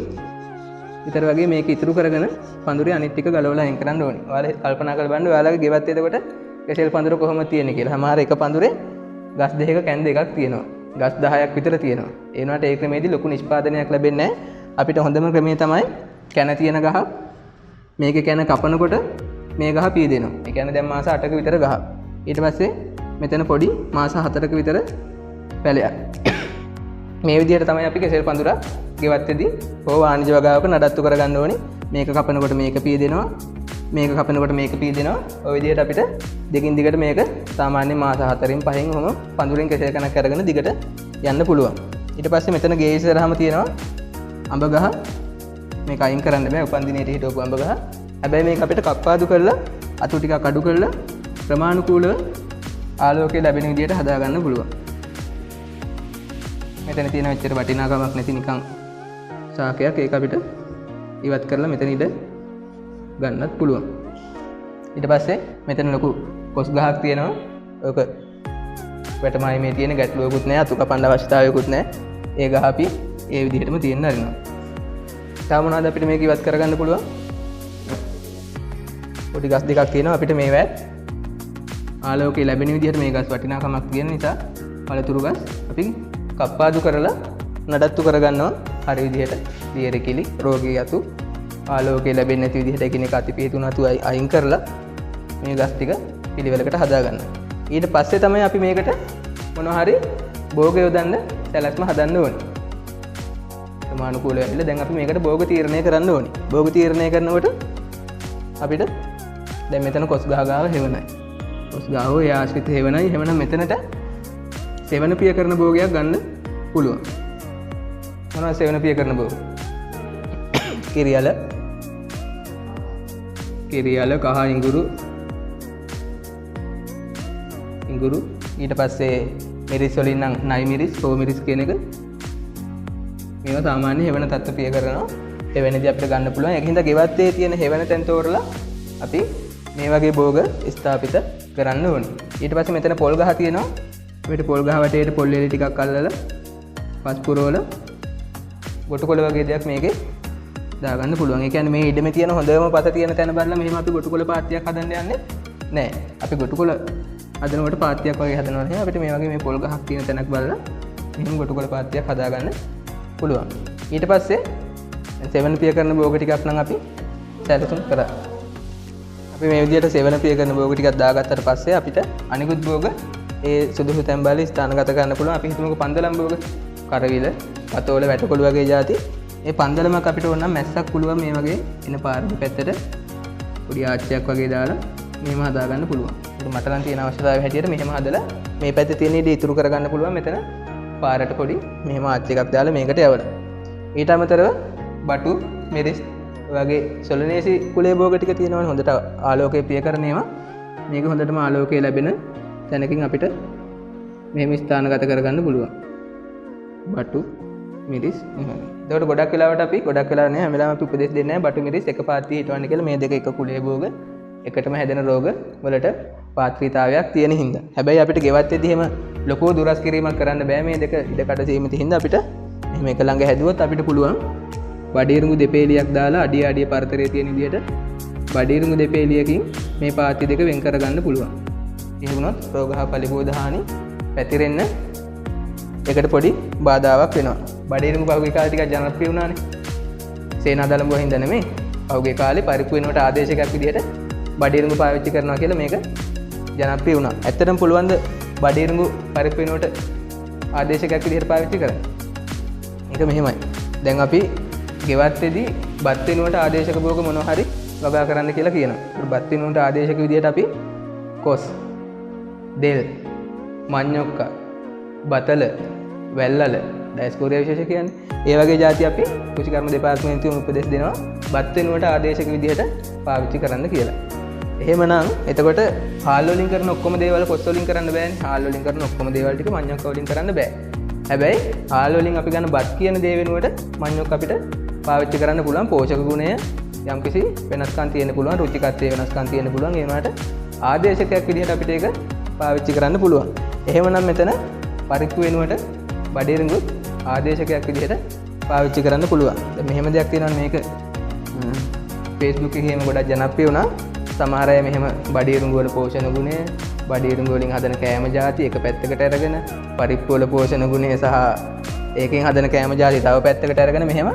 විතර වගේ මේක ඉතුරු කරගෙන පඳුරේ අනිත් ටික ගලවලා අයින් කරන්න ඕනේ. ඔයාලා කල්පනා කරලා බලන්න ඔයාලගේ ගෙවත් එතකොට කැසෙල් පඳුර කොහොමද තියෙන්නේ කියලා. සමහර එක පඳුරේ ගස් දෙකක කැන් දෙකක් තියෙනවා. ගස් 10ක් විතර තියෙනවා. ඒ වුණාට ඒ ක්‍රමයේදී ලොකු නිෂ්පාදනයක් ලැබෙන්නේ නැහැ. අපිට හොඳම ක්‍රමය තමයි කැන තියෙන ගහ මේකේ කැන කපනකොට මේ ගහ පී දෙනවා. ඒ කියන්නේ දැන් මාස 8ක විතර ගහ. ඊට පස්සේ මෙතන පොඩි මාස 4ක විතර පැලයක්. මේ විදිහට තමයි අපි කැසෙල් පඳුරක් ගෙවත්තේදී හෝ වාණිජ වගාවක නඩත්තු කරගන්න ඕනේ. මේක කපනකොට මේක පී දෙනවා. මේක කපනකොට මේක පී දෙනවා. ඔය විදිහට අපිට දෙකින් දිගට මේක සාමාන්‍ය මාස 4න් 5න් ඔහම පඳුරෙන් කැසෙල් කනක් අරගෙන දිගට යන්න පුළුවන්. ඊට පස්සේ මෙතන ගේ ඉස්සරහම තියෙනවා අඹ ගහ. මේක අයින් කරන්න බෑ. උපන්දිනේට හිටවපු අඹ ගහ. හැබැයි මේක අපිට කප්පාදු කරලා අතු ටිකක් අඩු කරලා ප්‍රමාණිකූලව ආලෝකය ලැබෙන විදිහට හදා ගන්න පුළුවන්. මෙතන තියෙන මෙච්චර වටිනාකමක් නැති නිකන් සාකයක් ඒක අපිට ඉවත් කරලා මෙතන ඉඳ ගන්නත් පුළුවන්. ඊට පස්සේ මෙතන ලොකු කොස් ගහක් තියෙනවා. ඔක වැටමයි මේ තියෙන ගැටලුවකුත් නැහැ, අතු කපන්න අවශ්‍යතාවයකුත් නැහැ. ඒ ගහ අපි ඒ විදිහටම තියෙන්න අරිනවා. තව මොනවද අපිට මේක ඉවත් කරගන්න පුළුවන්? පොඩි ගස් දෙකක් තියෙනවා. අපිට මේවා ආලෝකය ලැබෙන විදිහට මේ ගස් වටිනාකමක් තියෙන නිසා පළතුරු ගස් අපි කප්පාදු කරලා නඩත්තු කරගන්නවා. හරි විදිහට දියර කිලි රෝගී අතු ආලෝකය ලැබෙන්නේ නැති විදිහට එකිනෙක අතිපේතුන අතු අයින් කරලා මේ ගස් ටික පිළිවෙලකට හදා ගන්නවා. ඊට පස්සේ තමයි අපි මේකට මොනවා හරි භෝග යොදන්න සැලැස්ම හදන්න ඕනේ. ප්‍රමාණිකූලව ඇවිල්ලා දැන් අපි මේකට භෝග තීරණය කරන්න ඕනේ. භෝග තීරණය කරනකොට අපිට දැන් මෙතන කොස් ගහ ගාව හේවණයි. කොස් ගාව ඒ ආශ්‍රිත හේවණයි. එහෙමනම් මෙතනට සෙවන පිය කරන භෝගයක් ගන්න පුළුවන්. මොනවද සෙවන පිය කරන භෝග? කිරියල කහ ඉඟුරු ඊට පස්සේ මිරිස් වලින් නම් නයි මිරිස්, පො මිරිස් කියන එක මේවා සාමාන්‍ය හේවන තත්ත්ව පිය කරනවා. එවැනිදී අපිට ගන්න පුළුවන්. ඒකින්ද ගෙවත්තේ තියෙන හේවන තැන් තෝරලා අපි මේ වගේ භෝග ස්ථාපිත කරන්න ඕනේ. ඊට පස්සේ මෙතන පොල් ගහ තියෙනවා. අපිට පොල් ගහ වටේට පොල් එලි ටිකක් අල්ලලා පස් පුරවලා ගොටුකොළ වගේ දෙයක් මේකේ දාගන්න පුළුවන්. ඒ කියන්නේ මේ ඉඩමේ තියෙන හොඳම පත තියෙන තැන බලලා මෙහෙම අපි ගොටුකොළ පාත්තියක් හදන්න යන්නේ නැහැ. අපි ගොටුකොළ හදනකොට පාත්තියක් වගේ හදනවා නේ. අපිට මේ වගේ මේ පොල් ගහක් තියෙන තැනක් බලලා මෙහෙම ගොටුකොළ පාත්තියක් හදාගන්න පුළුවන්. ඊට පස්සේ සෙවන පිය කරන භෝග ටිකක් නම් අපි සැලසුම් කරා. අපි මේ විදිහට සෙවන පිය කරන භෝග ටිකක් දාගත්තට පස්සේ අපිට අනිකුත් භෝග ඒ සුදුසු තැන් බලලා ස්ථානගත කරන්න පුළුවන්. අපි හිතමුකෝ පන්දලම් භෝග, කරවිල, අතෝල, වැටකොළු වගේ જાති. මේ පන්දලමක් අපිට ඕන නම් මැස්සක් පුළුවන් මේ වගේ එන පාරේ පැත්තට පොඩි ආච්චියක් වගේ දාලා මෙහෙම හදා ගන්න පුළුවන්. ඒක මට නම් තියෙන අවශ්‍යතාවය හැටියට මෙහෙම හදලා මේ පැත්තේ තියෙන ඉඩ ඉතුරු කරගන්න පුළුවන්. මෙතන පාරට පොඩි මෙහෙම ආච්චි එකක් දාලා මේකට යවලා. ඊට අමතරව බටු, මිරිස් වගේ සොලනේසි කුලේ භෝග ටික තියෙනවනේ හොඳට ආලෝකය ප්‍රිය කරන ඒවා. මේක හොඳටම ආලෝකය ලැබෙන තැනකින් අපිට මෙහෙම ස්ථානගත කරගන්න පුළුවන්. බටු, මිරිස් එහෙම. ඒකට ගොඩක් වෙලාවට අපි ගොඩක් වෙලාවට නෑ හැම වෙලාවෙම අපි උපදෙස් දෙන්නේ නෑ බටු මිරිස් එක පාත්තිය හිටවන්න කියලා. මේ දෙක එක කුලේ භෝග එකටම හැදෙන රෝග වලට පාත්‍රීතාවයක් තියෙන හින්දා. හැබැයි අපිට ගෙවත්තේදී එහෙම ලොකු දුරස් කිරීමක් කරන්න බෑ මේ දෙක ඉඩකට සීමිත හින්දා අපිට එහෙම එක ළඟ හැදුවොත් අපිට පුළුවන් බඩිරුඟු දෙපේලියක් දාලා අඩිය අඩිය පරතරය තියෙන විදිහට බඩිරුඟු දෙපේලියකින් මේ පාත්‍රි දෙක වෙන් කරගන්න පුළුවන්. එහෙම වුණොත් රෝග හා පලිබෝධ හානි පැතිරෙන්න එකට පොඩි බාධාවක් වෙනවා. බඩිරුඟු පහුගිය කාලේ ටිකක් ජනප්‍රිය වුණානේ. සේනාදලඹුව හින්දා නෙමෙයි. පහුගිය කාලේ පරිප්පු වෙනකොට ආදේශකයක් විදිහට බඩිරුඟු පාවිච්චි කරනවා කියලා මේක ජනප්‍රිය වුණා. ඇත්තටම පුළුවන් ද බඩිරුඟු පරිප්පු වෙනකොට ආදේශකයක් විදිහට පාවිච්චි කරන්න? ඒක මෙහෙමයි. දැන් අපි ගෙවත්තේදී බත් වෙනුවට ආදේශක භෝග මොනවා හරි වගා කරන්න කියලා කියනවා. බත් වෙනුවට ආදේශක විදිහට අපි කොස්, දෙල්, මඤ්ඤොක්කා, බතල, වැල්ලල, ඩයස්කෝරියා විශේෂ කියන්නේ. ඒ වගේ જાති අපි කෘෂිකර්ම දෙපාර්තමේන්තුවෙන් උපදෙස් දෙනවා බත් වෙනුවට ආදේශක විදිහට පාවිච්චි කරන්න කියලා. එහෙමනම් එතකොට හාල් වලින් කරන ඔක්කොම දේවල් කොස් වලින් කරන්න බෑනේ. හාල් වලින් කරන ඔක්කොම දේවල් ටික මඤ්ඤොක්කා වලින් කරන්න බෑ. හැබැයි හාල් වලින් අපි ගන්න බත් කියන දේ වෙනුවට මඤ්ඤොක්කා අපිට පාවිච්චි කරන්න පුළුවන්. පෝෂක ගුණය යම්කිසි වෙනස්කම් තියෙන්න පුළුවන්, රුචිකත්වයේ වෙනස්කම් තියෙන්න පුළුවන්. ඒ වුණාට ආදේශකයක් විදිහට අපිට ඒක පාවිච්චි කරන්න පුළුවන්. එහෙමනම් මෙතන පරිප්පු වෙනුවට බඩිරුඟු ආදේශකයක් විදිහට පාවිච්චි කරන්න පුළුවන්. දැන් මෙහෙම දෙයක් තියෙනවා මේක Facebook එකේ එහෙම ගොඩක් ජනප්‍රිය වුණා. සමහර අය මෙහෙම බඩිරුඟු වල පෝෂණ ගුණය, බඩිරුඟු වලින් හදන කෑම ಜಾති එක පැත්තකට අරගෙන පරිප්පු වල පෝෂණ ගුණය සහ ඒකෙන් හදන කෑම ಜಾති තව පැත්තකට අරගෙන මෙහෙම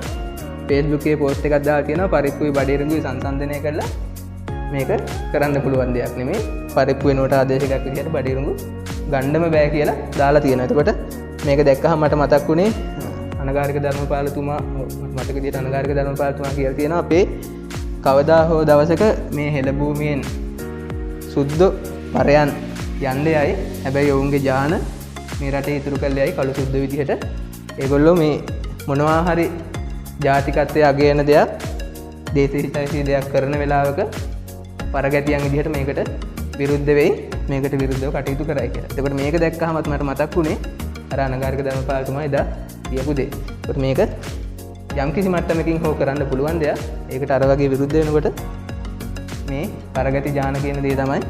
Facebook එකේ පෝස්ට් එකක් දාලා තියෙනවා. පරිප්පුයි බඩිරුඟුයි සංසන්දනය කරලා මේක කරන්න පුළුවන් දෙයක් නෙමෙයි. පරිප්පු වෙනුවට ආදේශකයක් විදිහට බඩිරුඟු ගන්නම බෑ කියලා දාලා තියෙනවා. එතකොට මේක දැක්කහම මට මතක් වුණේ අනගාരിക ධර්මපාලතුමා මතක විදිහට අනගාരിക ධර්මපාලතුමා කියලා තියෙනවා අපේ කවදා හෝ දවසක මේ හෙළ භූමියෙන් සුද්ධ පරයන් යන්න යයි. හැබැයි ඔවුන්ගේ ජාන මේ රටේ ඉතුරු කළේ යයි කළු සුද්ධ විදිහට. ඒගොල්ලෝ මේ මොනවා හරි ජාතිකත්වයේ අගයන දෙයක් දේශීය දෙයක් කරන වෙලාවක පරගැතියන් විදිහට මේකට විරුද්ධ වෙයි. මේකට විරුද්ධව කටයුතු කරයි කියලා. එතකොට මේක දැක්කහමත් මට මතක් වුණේ අර අනගාരിക ධර්මපාලතුමා එදා කියපු දේ. ඒකට මේක යම්කිසි මට්ටමකින් හෝ කරන්න පුළුවන් දෙයක්. ඒකට අර වගේ විරුද්ධ වෙනකොට මේ පරගැති ජාන කියන දේ තමයි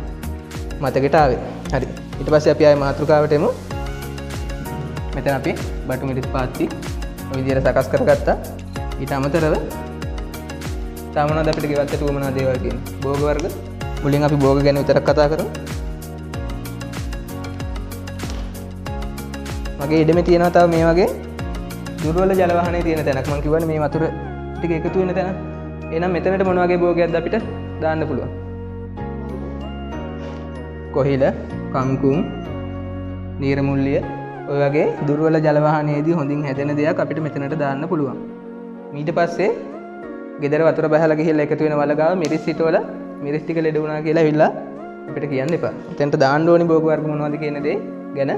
මතකයට ආවේ. හරි. ඊට පස්සේ අපි ආයේ මාතෘකාවට එමු. මෙතන අපි බටු මිරිස් පාත්ති ඔය විදිහට සකස් කරගත්තා. ඊට අමතරව තමනවාද අපිට ගෙවත්තට උවමනා දේවල් කියන්නේ. භෝග වර්ග. මුලින් අපි භෝග ගැන විතරක් කතා කරමු. මගේ ඉඩමේ තියෙනවා තව මේ වගේ දුර්වල ජල වාහනේ තියෙන තැනක්. මම කිව්වනේ මේ වතුර ටික එකතු වෙන තැන. එහෙනම් මෙතනට මොන වගේ භෝගයක්ද අපිට දාන්න පුළුවන්? කොහිල, කංකුම්, නීරමුල්ලිය ඔය වගේ දුර්වල ජල වාහනයේදී හොඳින් හැදෙන දෙයක් අපිට මෙතනට දාන්න පුළුවන්. ඊට පස්සේ ගෙදර වතුර බහලා ගිහිල්ලා එකතු වෙන වලගාව මිරිස් හිටවල මිරිස් ටික ලෙඩ වුණා කියලා ඇවිල්ලා අපිට කියන්න එපා. එතනට දාන්න ඕනි භෝග වර්ග මොනවද කියන දේ ගැන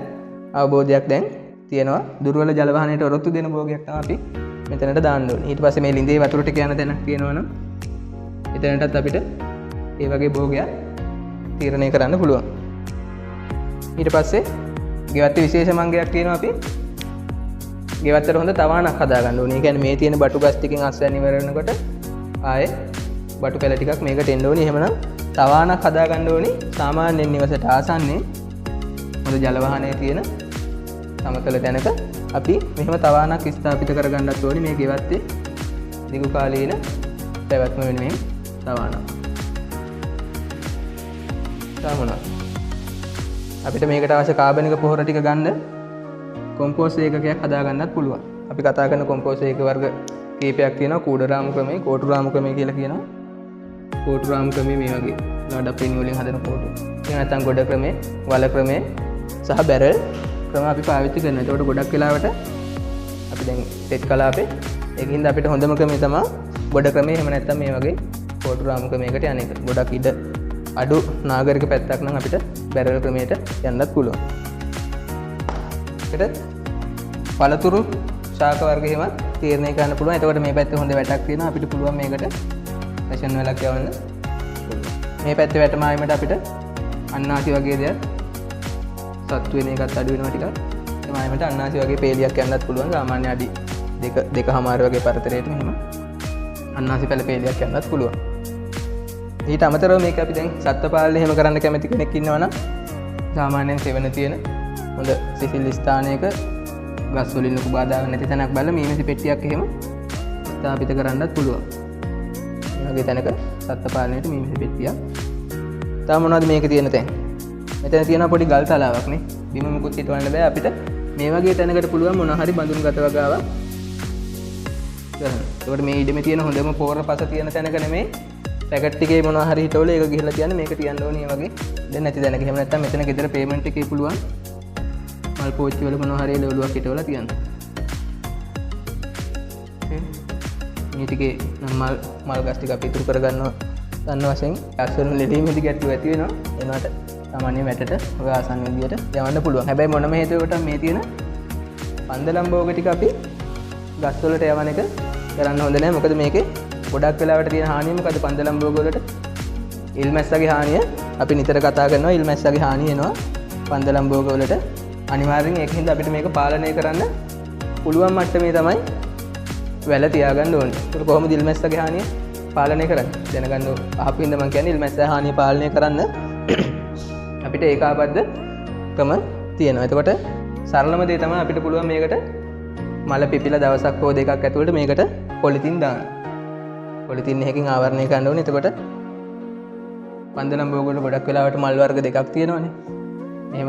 අවබෝධයක් දැන් තියෙනවා. දුර්වල ජල වාහනයට ඔරොත්තු දෙන භෝගයක් තමයි අපි මෙතනට දාන්න ඕනේ. ඊට පස්සේ මේ ලිඳේ වතුර ටික යන තැනක් තියෙනවනම් එතනටත් අපිට ඒ වගේ භෝගයක් තීරණය කරන්න පුළුවන්. ඊට පස්සේ ගෙවත්තේ විශේෂ මංගයක් තියෙනවා. අපි ගෙවත්තට හොඳ තවාණක් හදා ගන්න ඕනේ. ඒ කියන්නේ මේ තියෙන බටු ගස් ටිකෙන් අස්වැන්න ඉවර වෙනකොට ආයේ බටු පැල ටිකක් මේකට එන්න ඕනේ. එහෙමනම් තවාණක් හදා ගන්න ඕනේ. සාමාන්‍යයෙන් නිවසට ආසන්නේ හොඳ ජල වාහනයේ තියෙන සමතල තැනක අපි මෙහෙම තවාණක් ස්ථාපිත කරගන්නත් ඕනේ. මේ ගෙවත්තේ දිගු කාලීන පැවැත්ම වෙනුවෙන් තවාණක්. තමනවා අපිට මේකට අවශ්‍ය කාබනික පොහොර ටික ගන්න කොම්පෝස්ට් ඒකකයක් හදා ගන්නත් පුළුවන්. අපි කතා කරන කොම්පෝස්ට් ඒක වර්ග කීපයක් තියෙනවා. කූඩරාමු ක්‍රමය, කෝටුරාමු ක්‍රමය කියලා කියනවා. කෝටුරාමු ක්‍රමය මේ වගේ නඩ පින් වලින් හදන කෝටු. ඒ නැත්නම් ගොඩ ක්‍රමය, වල ක්‍රමය සහ බැරල් ක්‍රම අපි පාවිච්චි කරනවා. ඒකට ගොඩක් වෙලාවට අපි දැන් තෙත් කලාපේ ඒකින්ද අපිට හොඳම ක්‍රමය තමයි ගොඩ ක්‍රමය. එහෙම නැත්නම් මේ වගේ කෝටුරාමු ක්‍රමයකට යන එක. ගොඩක් ඉඩ අඩු නාගරික පැත්තක් නම් අපිට බැරල් ක්‍රමයට යන්නත් පුළුවන්. ඒකට පළතුරු ශාක වර්ග එහෙම තීරණය කරන්න පුළුවන්. එතකොට මේ පැත්තේ හොඳ වැටක් තියෙනවා. අපිට පුළුවන් මේකට රෂන් වලක් යවන්න. මේ පැත්තේ වැට මායිමට අපිට අන්නාසි වගේ දෙයක් සත්තු වෙන එකත් අඩු වෙනවා ටිකක්. ඒ මායිමට අන්නාසි වගේ පේලියක් යන්නත් පුළුවන්. සාමාන්‍ය අඩි දෙකමාර වගේ පරතරයට මෙහෙම අන්නාසි පැල පේලියක් යන්නත් පුළුවන්. ඊට අමතරව මේක අපි දැන් සත්ත්ව පාලනය එහෙම කරන්න කැමති කෙනෙක් ඉන්නවා නම් සාමාන්‍යයෙන් සෙවණ තියෙන හොඳ සිසිල් ස්ථානයක ගස් වලින් ලොකු බාධාවක් නැති තැනක් බලලා මීමැසි පෙට්ටියක් එහෙම ස්ථාපිත කරන්නත් පුළුවන්. මේ වගේ තැනක සත්ත්ව පාලනයට මීමැසි පෙට්ටියක්. තව මොනවද මේක තියෙන තැන්? මෙතන තියෙන පොඩි ගල් තලාවක් නේ. බිම මුකුත් හිටවන්න බෑ අපිට. මේ වගේ තැනකට පුළුවන් මොන හරි බඳුන් ගත වගාවක් කරන්න. ඒකට මේ ඉඩමේ තියෙන හොඳම පෝර පස තියෙන තැනක නෙමෙයි. පැකට් එකේ මොනවා හරි හිටවල ඒක ගිහලා තියන්න මේක තියන්න ඕනේ මේ වගේ. දැන් නැති දැනක. එහෙම නැත්නම් මෙතන ගෙදර පේමන්ට් එකේ පුළුවන් මල් පෝච්චි වල මොනවා හරි ලෝලුවක් හිටවලා තියන්න. මේ ටිකේ මල් ගස් ටික අපි ඉතුරු කරගන්නවා. ගන්න වශයෙන් ඇස්වල ලෙලීමේදී ගැටුව ඇති වෙනවා. ඒනකට සාමාන්‍ය වැටට ඔය ආසන්න විදියට යවන්න පුළුවන්. හැබැයි මොනම හේතුවකට මේ තියෙන පන්දලම් භෝග ටික අපි ගස් වලට යවන එක කරන්න හොඳ නැහැ. මොකද මේකේ ගොඩක් වෙලාවට තියෙන හානිය මොකද පන්දලම් භෝග වලට ඉල්මැස්සගේ හානිය අපි නිතර කතා කරනවා. ඉල්මැස්සගේ හානිය එනවා පන්දලම් භෝග වලට. අනිවාර්යෙන් ඒකින්ද අපිට මේක පාලනය කරන්න පුළුවන් මට්ටමේ තමයි වැල තියාගන්න ඕනේ. ඒක කොහොමද ඉල්මැස්සගේ හානිය පාලනය කරන්නේ? දැනගන්න අහපින්ද මම කියන්නේ ඉල්මැස්ස හානිය පාලනය කරන්න අපිට ඒකාබද්ධ ක්‍රම තියෙනවා. එතකොට සරලම දේ තමයි අපිට පුළුවන් මේකට මල පිපිලා දවසක් හෝ දෙකක් ඇතුළත මේකට පොලිතින් දාන්න. පොලිතින් එකකින් ආවරණය කරන්න ඕනේ. එතකොට පන්දලම් භෝග වල ගොඩක් වෙලාවට මල් වර්ග දෙකක් තියෙනවානේ. මෙහෙම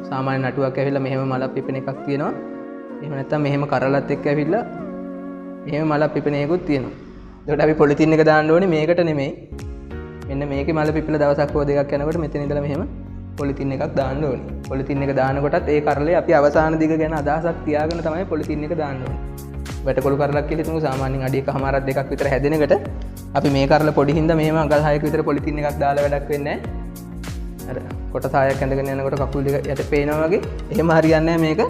සාමාන්‍ය නටුවක් ඇවිල්ලා මෙහෙම මලක් පිපෙන එකක් තියෙනවා. එහෙම නැත්නම් මෙහෙම කරලත් එක්ක ඇවිල්ලා මෙහෙම මලක් පිපෙන එකකුත් තියෙනවා. එතකොට අපි පොලිතින් එක දාන්න ඕනේ මේකට නෙමෙයි. මෙන්න මේකේ මල පිපිලා දවසක් හෝ දෙකක් යනකොට මෙතන ඉඳලා මෙහෙම පොලිතින් එකක් දාන්න ඕනේ. පොලිතින් එක දානකොටත් ඒ කරලේ අපි අවසාන දිග ගැන අදහසක් තියාගෙන තමයි පොලිතින් එක දාන්න ඕනේ. වැටකොළු කරලක් කියලා හිතමු සාමාන්‍යයෙන් අඩි එකමාරක් දෙකක් විතර හැදෙනකොට අපි මේ කරල පොඩි හින්දා මෙහෙම අඟල් 6ක විතර පොලිතින් එකක් දාලා වැඩක් වෙන්නේ නැහැ. අර කොට සායක් ඇඳගෙන යනකොට කකුල් දෙක යට පේනවා වගේ එහෙම හරියන්නේ නැහැ මේක.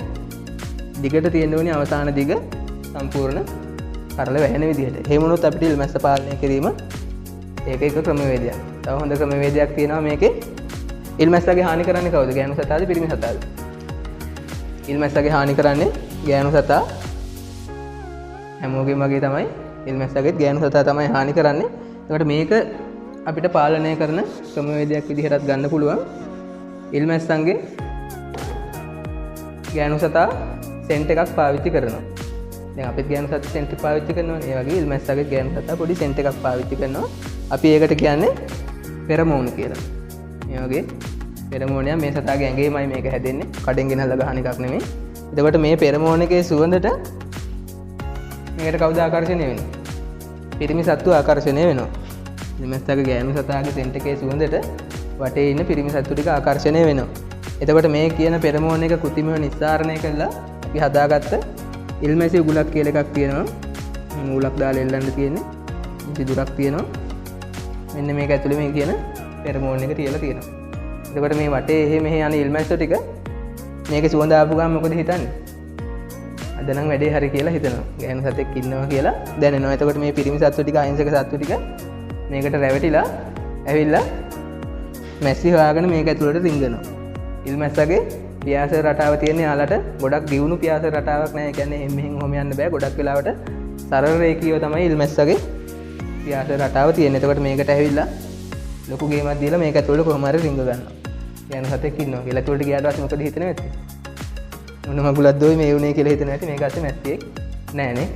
දිගට තියෙන්න ඕනේ අවසාන දිග සම්පූර්ණ කරල වැහෙන විදිහට. එහෙම වුණොත් අපිට ඉල්මැස්ස පාලනය කිරීම ඒක එක ක්‍රමවේදයක්. තව හොඳ ක්‍රමවේදයක් තියෙනවා මේකේ. ඉල්මැස්සගේ හානි කරන්නේ කවුද? ගෑනු සතාද පිරිමි සතාද? ඉල්මැස්සගේ හානි කරන්නේ ගෑනු සතා. හැමෝගෙම වගේ තමයි ඉල්මැස්සගෙත් ගෑනු සතා තමයි හානි කරන්නේ. ඒකට මේක අපිට පාලනය කරන ක්‍රමවේදයක් විදිහටත් ගන්න පුළුවන්. ඉල්මැස්සන්ගේ ගෑනු සතා සෙන්ට් එකක් පාවිච්චි කරනවා. දැන් අපිත් ගෑනු සතා සෙන්ට් පාවිච්චි කරනවා. ඒ වගේ ඉල්මැස්සගේ ගෑනු සතා පොඩි සෙන්ට් එකක් පාවිච්චි කරනවා. අපි ඒකට කියන්නේ පෙරමෝන් කියලා. මේ වගේ පෙරමෝනයක් මේ සතාගේ ඇඟේමයි මේක හැදෙන්නේ. කඩෙන් ගෙනල්ලා ගහන එකක් නෙමෙයි. එතකොට මේ පෙරමෝන් එකේ සුවඳට මේකට කවුද ආකර්ෂණය වෙන්නේ? පිරිමි සත්තු ආකර්ෂණය වෙනවා. ඉල්මැස්සගේ ගෑනු සතාගේ සෙන්ට් එකේ සුවඳට වටේ ඉන්න පිරිමි සත්තු ටික ආකර්ෂණය වෙනවා. එතකොට මේ කියන පෙරමෝන් එක කෘතිමව නිස්සාරණය කළා අපි හදාගත්ත ඉල්මැසි උගුලක් කියලා එකක් තියෙනවා. මේ උගුලක් දාලා එල්ලන්න තියෙන්නේ. සිදුරක් තියෙනවා. මෙන්න මේක ඇතුලේ මේ කියන පෙරමෝන් එක තියලා තියෙනවා. එතකොට මේ වටේ එහෙ මෙහෙ යන ඉල්මැස්සෝ ටික මේකේ සුවඳ ආපු ගමන් මොකද හිතන්නේ? අද නම් වැඩේ හරි කියලා හිතනවා. ගෑනු සතෙක් ඉන්නවා කියලා දැනෙනවා. එතකොට මේ පිරිමි සත්තු ටික අහිංසක සත්තු ටික මේකට රැවටිලා ඇවිල්ලා මැස්සි හොයාගෙන මේක ඇතුළට රිංගනවා. ඉල්මැස්සගේ පියාස රටාව තියෙන යාලට ගොඩක් දියුණු පියාස රටාවක් නැහැ. ඒ කියන්නේ මෙහෙන් ඔහොම යන්න බෑ. ගොඩක් වෙලාවට සරල රේඛීයව තමයි ඉල්මැස්සගේ පියාස රටාව තියෙන්නේ. එතකොට මේකට ඇවිල්ලා ලොකු ගේමක් දීලා මේක ඇතුළට කොහොම හරි රිංග ගන්නවා. ගෑනු සතෙක් ඉන්නවා කියලා. ඇතුළට ගියාට පස්සේ මොකද හිතන්නේ නැත්තේ? මොන මගුලක් දෝයි මේ වුණේ කියලා හිතන ඇති. මේක ඇත්තේ මැස්සියෙක් නෑනේ.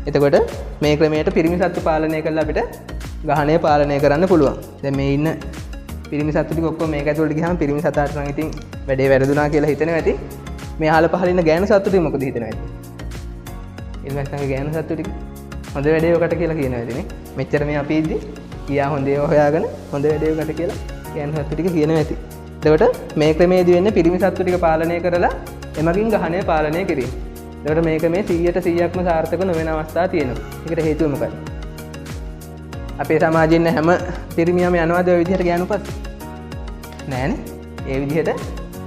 එතකොට මේ ක්‍රමයට පිරිමි සත්තු පාලනය කරලා අපිට ගහණය පාලනය කරන්න පුළුවන්. දැන් මේ ඉන්න පිරිමි සත්තු ටික ඔක්කොම මේක ඇතුළට ගියාම පිරිමි සතාට නම් ඉතින් වැඩේ වැරදුනා කියලා හිතනවා ඇති. මේ අහල පහල ඉන්න ගෑනු සත්තු ටික මොකද හිතනවා ඇති? ඉල්මැස්සන්ගේ ගෑනු සත්තු ටික හොඳ වැඩේ ඔකට කියලා කියනවා ඇතිනේ. මෙච්චර මේ අපි ඉද්දි ගියා හොඳ ඒවා හොයාගෙන හොඳ වැඩේ ඔකට කියලා ගෑනු සත්තු ටික කියනවා ඇති. එතකොට මේ ක්‍රමයේදී වෙන්නේ පිරිමි සත්තු ටික පාලනය කරලා එමගින් ගහණය පාලනය කිරීම. එතකොට මේක මේ 100%ක්ම සාර්ථක නොවන අවස්ථා තියෙනවා. ඒකට හේතුව මොකක්ද? අපේ සමාජයේ ඉන්න හැම පිරිමියම යනවාද ඔය විදිහට ගෑනුපත්? නෑනේ. ඒ විදිහට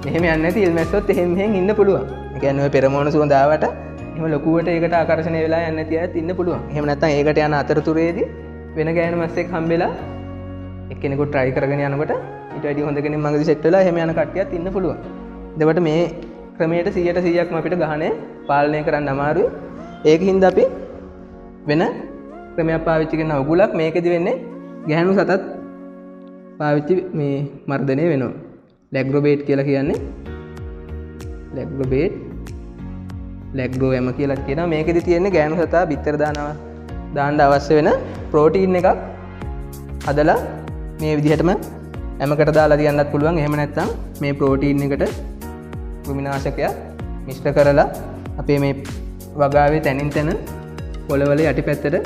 මෙහෙම යන්නේ නැති ඉල්මැස්සොත් එහෙම මෙහෙන් ඉන්න පුළුවන්. ඒ කියන්නේ ඔය පෙරමෝන සුවඳ ආවට එහෙම ලොකුවට ඒකට ආකර්ෂණය වෙලා යන්නේ නැති අයත් ඉන්න පුළුවන්. එහෙම නැත්නම් ඒකට යන අතරතුරේදී වෙන ගෑනු මැස්සෙක් හම්බෙලා එක්කෙනෙකුට try කරගෙන යනකොට ඊට වැඩි හොඳ කෙනෙක් මඟදී සෙට් වෙලා එහෙම යන කට්ටියත් ඉන්න පුළුවන්. එතකොට මේ ක්‍රමයට 100%ක්ම අපිට ගහණය පාලනය කරන්න අමාරුයි. ඒකින්ද අපි වෙන ක්‍රමයක් පාවිච්චි කරන උගුලක් මේකෙදි වෙන්නේ ගැහණු සතත් පාවිච්චි මේ මර්ධනය වෙනවා. ලැග්‍රොබේට් කියලා කියන්නේ ලැග්‍රොබේට් ලැග්‍රෝයම කියලා කියනවා. මේකෙදි තියෙන්නේ ගෑනු සතා බිත්තර දාන්න අවශ්‍ය වෙන ප්‍රෝටීන් එකක් හදලා මේ විදිහටම හැමකට දාලා තියන්නත් පුළුවන්. එහෙම නැත්නම් මේ ප්‍රෝටීන් එකට කෘමිනාශකයක් මිශ්‍ර කරලා අපේ මේ වගාවේ තැනින් තැන කොළවල යටිපැත්තට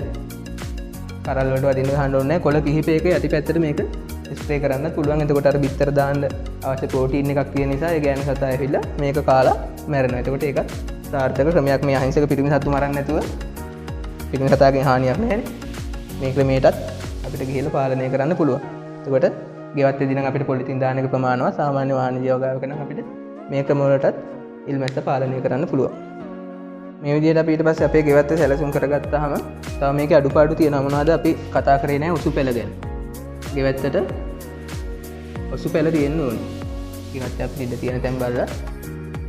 කරල් වලට වදින්න ගහන්න ඕනේ. කොළ කිහිපයක යටිපැත්තට මේක ස්ප්‍රේ කරන්න පුළුවන්. එතකොට අර බිත්තර දාන්න අවශ්‍ය ප්‍රෝටීන් එකක් තියෙන නිසා ඒ ගෑනු සතා ඇවිල්ලා මේක කාලා මැරෙනවා. එතකොට ඒක සාර්ථක ක්‍රමයක්. මේ අහිංසක පිරිමි සත්තු මරන්නේ නැතුව පිරිමි සතාගෙන් හානියක් නැහැ. මේ ක්‍රමයටත් අපිට ගිහිල්ලා පාලනය කරන්න පුළුවන්. එතකොට ගෙවත් වෙදී නම් අපිට පොලිතින් දාන එක ප්‍රමාණවත්. සාමාන්‍ය වාණිජ වගාවක නම් අපිට මේ ක්‍රම වලටත් ඉල්මැස්ස පාලනය කරන්න පුළුවන්. මේ විදිහට අපි ඊට පස්සේ අපේ ගෙවත්ත සැලසුම් කරගත්තාම තව මේකේ අඩුපාඩු තියෙනවා. මොනවද අපි කතා කරේ නැහැ ඔසු පෙළ ගැන. ගෙවත්තට ඔසු පෙළ තියෙන්න ඕනේ. ගෙවත්ත අපිට ඉඳ තියෙන තැන් බලලා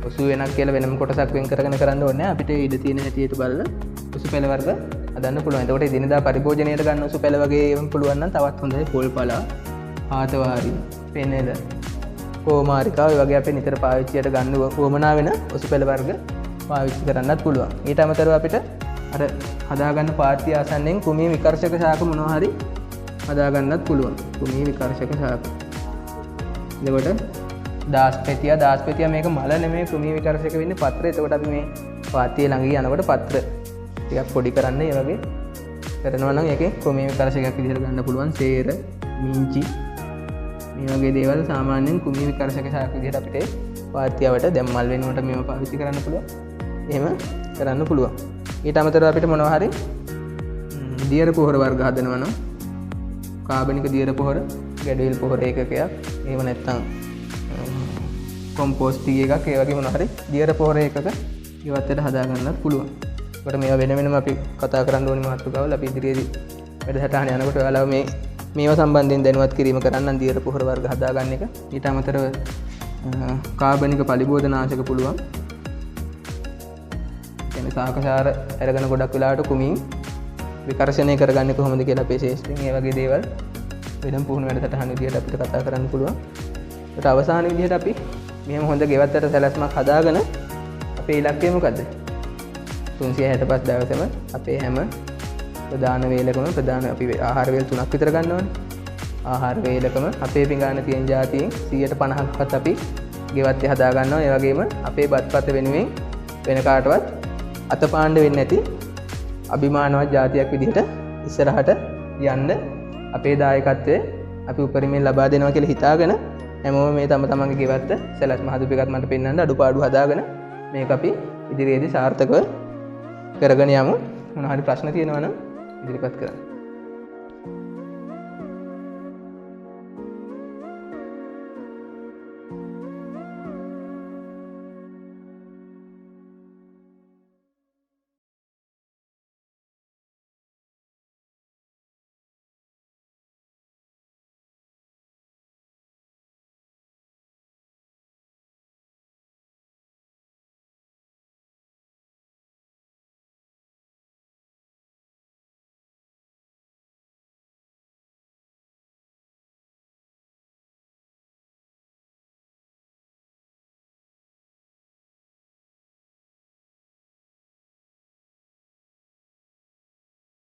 ඔසු වෙනක් කියලා වෙනම කොටසක් වෙන් කරගෙන කරන්න ඕනේ නැහැ. අපිට ඉඳ තියෙන හැටියට බලලා ඔසු පෙළ වර්ග හදන්න පුළුවන්. එතකොට දිනදා පරිභෝජනයට ගන්න ඔසු පෙළ වගේ ඒවම පුළුවන් නම් තවත් හොඳයි. පොල් පලා, ආතවාරි, පෙනෙල, කෝමාරිකා ඔය වගේ අපේ නිතර පාවිච්චියට ගන්න වමනා වෙන ඔසු පෙළ වර්ග පාවිච්චි කරන්නත් පුළුවන්. ඊට අමතරව අපිට අර හදාගන්න පාත්‍ය ආසන්නෙන් කුමී විකර්ෂක ශාක මොනවා හරි හදාගන්නත් පුළුවන්. කුමී විකර්ෂක ශාක. එතකොට දාස්පෙතිය මේක මල නෙමෙයි කුමී විකර්ෂක වෙන්නේ පත්‍ර. එතකොට අපි මේ පාත්‍ය ළඟ යනකොට පත්‍ර ටිකක් පොඩි කරන්න ඒ වගේ කරනවා නම් ඒකේ කුමී විකර්ෂකයක් විදිහට ගන්න පුළුවන්. සේර, මිංචි මේ වගේ දේවල් සාමාන්‍යයෙන් කුමී විකර්ෂක ශාක විදිහට අපිට පාත්‍යවට දැන් මල් වෙනුවට මේව පාවිච්චි කරන්න පුළුවන්. එහෙම කරන්න පුළුවන්. ඊට අමතරව අපිට මොනවා හරි දියර පොහොර වර්ග හදනවා නම් කාබනික දියර පොහොර, ගැඩවිල් පොහොර ඒකකයක්, එහෙම නැත්නම් කොම්පෝස්ට් එකක්, ඒ වගේ මොනවා හරි දියර පොහොර ඒකක ඉවත්තට හදා ගන්නත් පුළුවන්. ඒකට මේවා වෙන වෙනම අපි කතා කරන්න ඕනේ මාතෘකාවල. අපි ඉදිරියේදී වැඩසටහන යනකොට ඔයාලා මේවා සම්බන්ධයෙන් දැනුවත් කිරීම කරන්න දියර පොහොර වර්ග හදාගන්න එක. ඊට අමතරව කාබනික පලිබෝධනාශක පුළුවන්. කියන්නේ සාකසාර අරගෙන ගොඩක් වෙලාවට කුමින් විකර්ෂණය කරගන්නේ කොහොමද කියලා අපේ ශේෂ්ත්‍රයෙන් ඒ වගේ දේවල් වෙනම පුහුණු වැඩසටහන විදිහට අපිට කතා කරන්න පුළුවන්. ඒකට අවසාන විදිහට අපි මෙහෙම හොඳ ගෙවත්තට සැලැස්මක් හදාගෙන අපේ ඉලක්කය මොකද්ද? 365 දවසෙම අපේ හැම ප්‍රධාන වේලකම අපි ආහාර වේල 3ක් විතර ගන්න ඕනේ. ආහාර වේලකම අපේ පිඟාන තියෙන જાතියෙන් 150ක්වත් අපි ගෙවත්තේ හදා ගන්නවා. ඒ වගේම අපේ බත්පත වෙනුවෙන් වෙන කාටවත් අතපාණ්ඩ වෙන්නේ නැති අභිමානවත් જાතියක් විදිහට ඉස්සරහට යන්න අපේ දායකත්වය අපි උපරිමයෙන් ලබා දෙනවා කියලා හිතාගෙන හැමෝම මේ තම තමන්ගේ ගෙවත්ත සැලැස්ම හදපු එකත් මට පෙන්වන්න අඩුපාඩු හදාගෙන මේක අපි ඉදිරියේදී සාර්ථකව කරගෙන යමු. මොනවා හරි ප්‍රශ්න තියෙනවා නම් ඉදිරිපත් කරන්න.